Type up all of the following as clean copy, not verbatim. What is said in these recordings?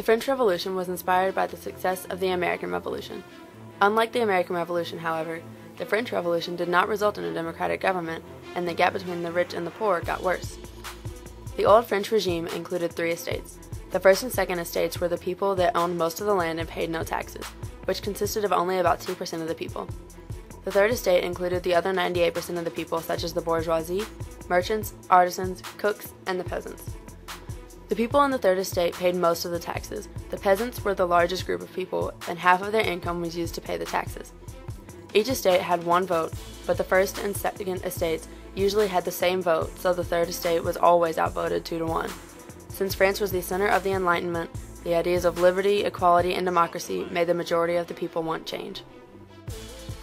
The French Revolution was inspired by the success of the American Revolution. Unlike the American Revolution, however, the French Revolution did not result in a democratic government, and the gap between the rich and the poor got worse. The old French regime included 3 estates. The first and second estates were the people that owned most of the land and paid no taxes, which consisted of only about 2% of the people. The third estate included the other 98% of the people, such as the bourgeoisie, merchants, artisans, cooks, and the peasants. The people in the third estate paid most of the taxes. The peasants were the largest group of people, and half of their income was used to pay the taxes. Each estate had 1 vote, but the first and second estates usually had the same vote, so the third estate was always outvoted 2-1. Since France was the center of the Enlightenment, the ideas of liberty, equality, and democracy made the majority of the people want change.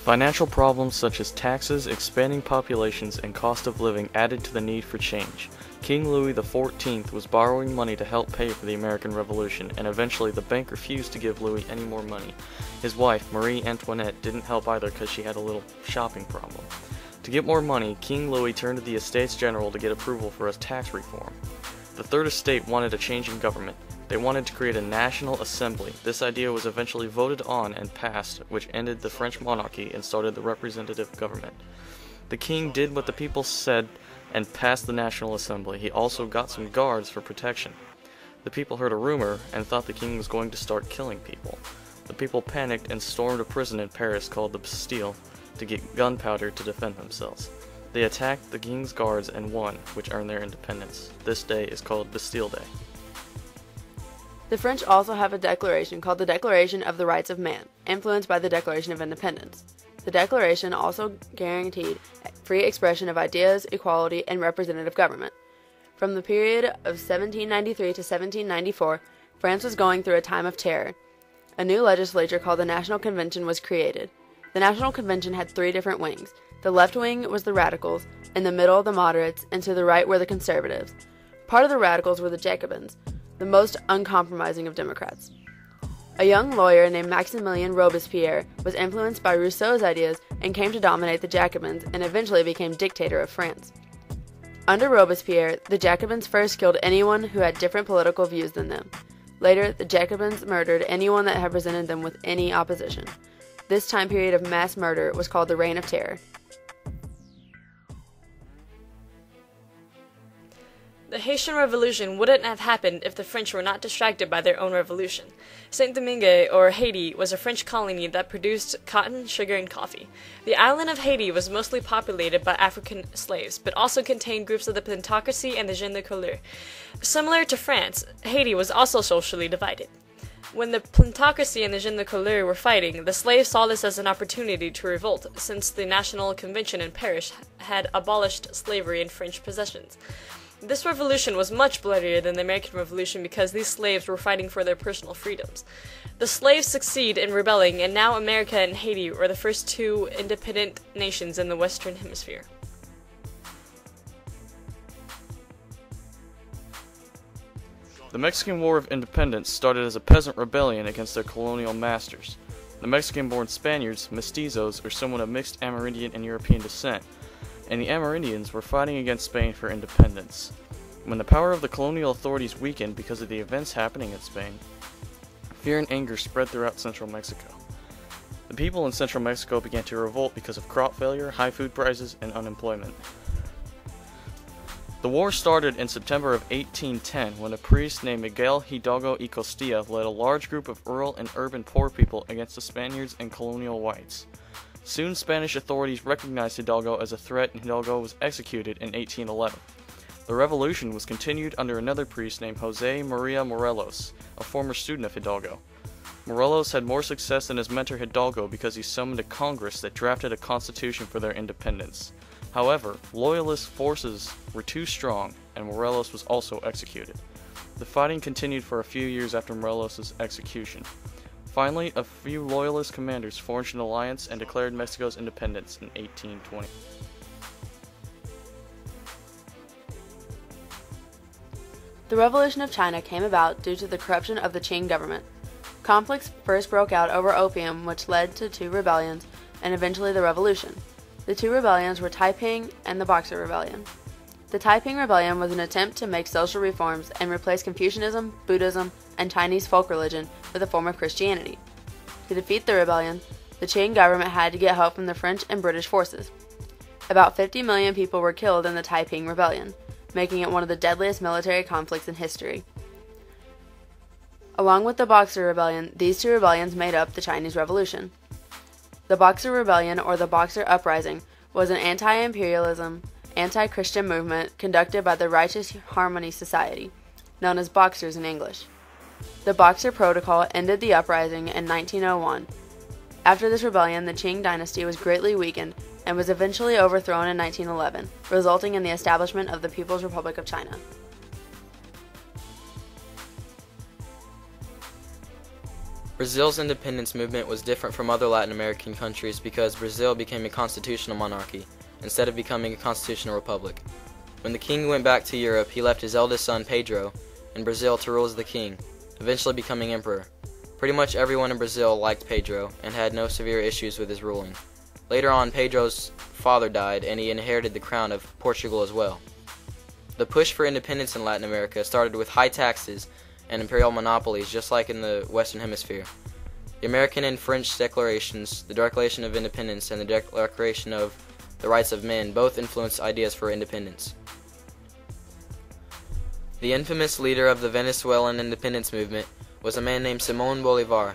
Financial problems such as taxes, expanding populations, and cost of living added to the need for change. King Louis XIV was borrowing money to help pay for the American Revolution, and eventually the bank refused to give Louis any more money. His wife, Marie Antoinette, didn't help either because she had a little shopping problem. To get more money, King Louis turned to the Estates General to get approval for his tax reform. The Third Estate wanted a change in government. They wanted to create a national assembly. This idea was eventually voted on and passed, which ended the French monarchy and started the representative government. The king did what the people said and passed the National Assembly. He also got some guards for protection. The people heard a rumor and thought the king was going to start killing people. The people panicked and stormed a prison in Paris called the Bastille to get gunpowder to defend themselves. They attacked the king's guards and won, which earned their independence. This day is called Bastille Day. The French also have a declaration called the Declaration of the Rights of Man, influenced by the Declaration of Independence. The Declaration also guaranteed free expression of ideas, equality, and representative government. From the period of 1793 to 1794, France was going through a time of terror. A new legislature called the National Convention was created. The National Convention had 3 different wings. The left wing was the radicals, in the middle the moderates, and to the right were the conservatives. Part of the radicals were the Jacobins, the most uncompromising of Democrats. A young lawyer named Maximilien Robespierre was influenced by Rousseau's ideas and came to dominate the Jacobins and eventually became dictator of France. Under Robespierre, the Jacobins first killed anyone who had different political views than them. Later, the Jacobins murdered anyone that had presented them with any opposition. This time period of mass murder was called the Reign of Terror. The Haitian Revolution wouldn't have happened if the French were not distracted by their own revolution. Saint-Domingue, or Haiti, was a French colony that produced cotton, sugar, and coffee. The island of Haiti was mostly populated by African slaves, but also contained groups of the plutocracy and the gens de couleur. Similar to France, Haiti was also socially divided. When the plutocracy and the gens de couleur were fighting, the slaves saw this as an opportunity to revolt, since the National Convention in Paris had abolished slavery in French possessions. This revolution was much bloodier than the American Revolution because these slaves were fighting for their personal freedoms. The slaves succeed in rebelling, and now America and Haiti were the first 2 independent nations in the Western Hemisphere. The Mexican War of Independence started as a peasant rebellion against their colonial masters. The Mexican-born Spaniards, mestizos, or someone of mixed Amerindian and European descent, and the Amerindians were fighting against Spain for independence. When the power of the colonial authorities weakened because of the events happening in Spain, fear and anger spread throughout central Mexico. The people in central Mexico began to revolt because of crop failure, high food prices, and unemployment. The war started in September of 1810 when a priest named Miguel Hidalgo y Costilla led a large group of rural and urban poor people against the Spaniards and colonial whites. Soon Spanish authorities recognized Hidalgo as a threat, and Hidalgo was executed in 1811. The revolution was continued under another priest named Jose Maria Morelos, a former student of Hidalgo. Morelos had more success than his mentor Hidalgo because he summoned a Congress that drafted a constitution for their independence. However, loyalist forces were too strong, and Morelos was also executed. The fighting continued for a few years after Morelos' execution. Finally, a few loyalist commanders forged an alliance and declared Mexico's independence in 1820. The Revolution of China came about due to the corruption of the Qing government. Conflicts first broke out over opium, which led to 2 rebellions, and eventually the revolution. The 2 rebellions were Taiping and the Boxer Rebellion. The Taiping Rebellion was an attempt to make social reforms and replace Confucianism, Buddhism, and Chinese folk religion with a form of Christianity. To defeat the rebellion, the Qing government had to get help from the French and British forces. About 50 million people were killed in the Taiping Rebellion, making it one of the deadliest military conflicts in history. Along with the Boxer Rebellion, these two rebellions made up the Chinese Revolution. The Boxer Rebellion, or the Boxer Uprising, was an anti-imperialism, anti-Christian movement conducted by the Righteous Harmony Society, known as Boxers in English. The Boxer Protocol ended the uprising in 1901. After this rebellion, the Qing dynasty was greatly weakened and was eventually overthrown in 1911, resulting in the establishment of the People's Republic of China. Brazil's independence movement was different from other Latin American countries because Brazil became a constitutional monarchy instead of becoming a constitutional republic. When the king went back to Europe, he left his eldest son Pedro in Brazil to rule as the king, eventually becoming emperor. Pretty much everyone in Brazil liked Pedro and had no severe issues with his ruling. Later on, Pedro's father died and he inherited the crown of Portugal as well. The push for independence in Latin America started with high taxes and imperial monopolies, just like in the Western Hemisphere. The American and French declarations, the Declaration of Independence and the Declaration of the Rights of Men, both influenced ideas for independence. The infamous leader of the Venezuelan independence movement was a man named Simón Bolívar.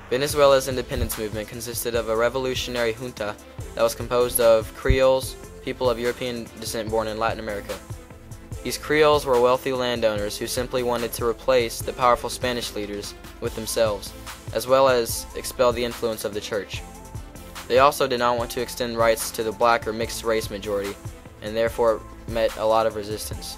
Venezuela's independence movement consisted of a revolutionary junta that was composed of Creoles, people of European descent born in Latin America. These Creoles were wealthy landowners who simply wanted to replace the powerful Spanish leaders with themselves, as well as expel the influence of the church. They also did not want to extend rights to the black or mixed race majority, and therefore met a lot of resistance.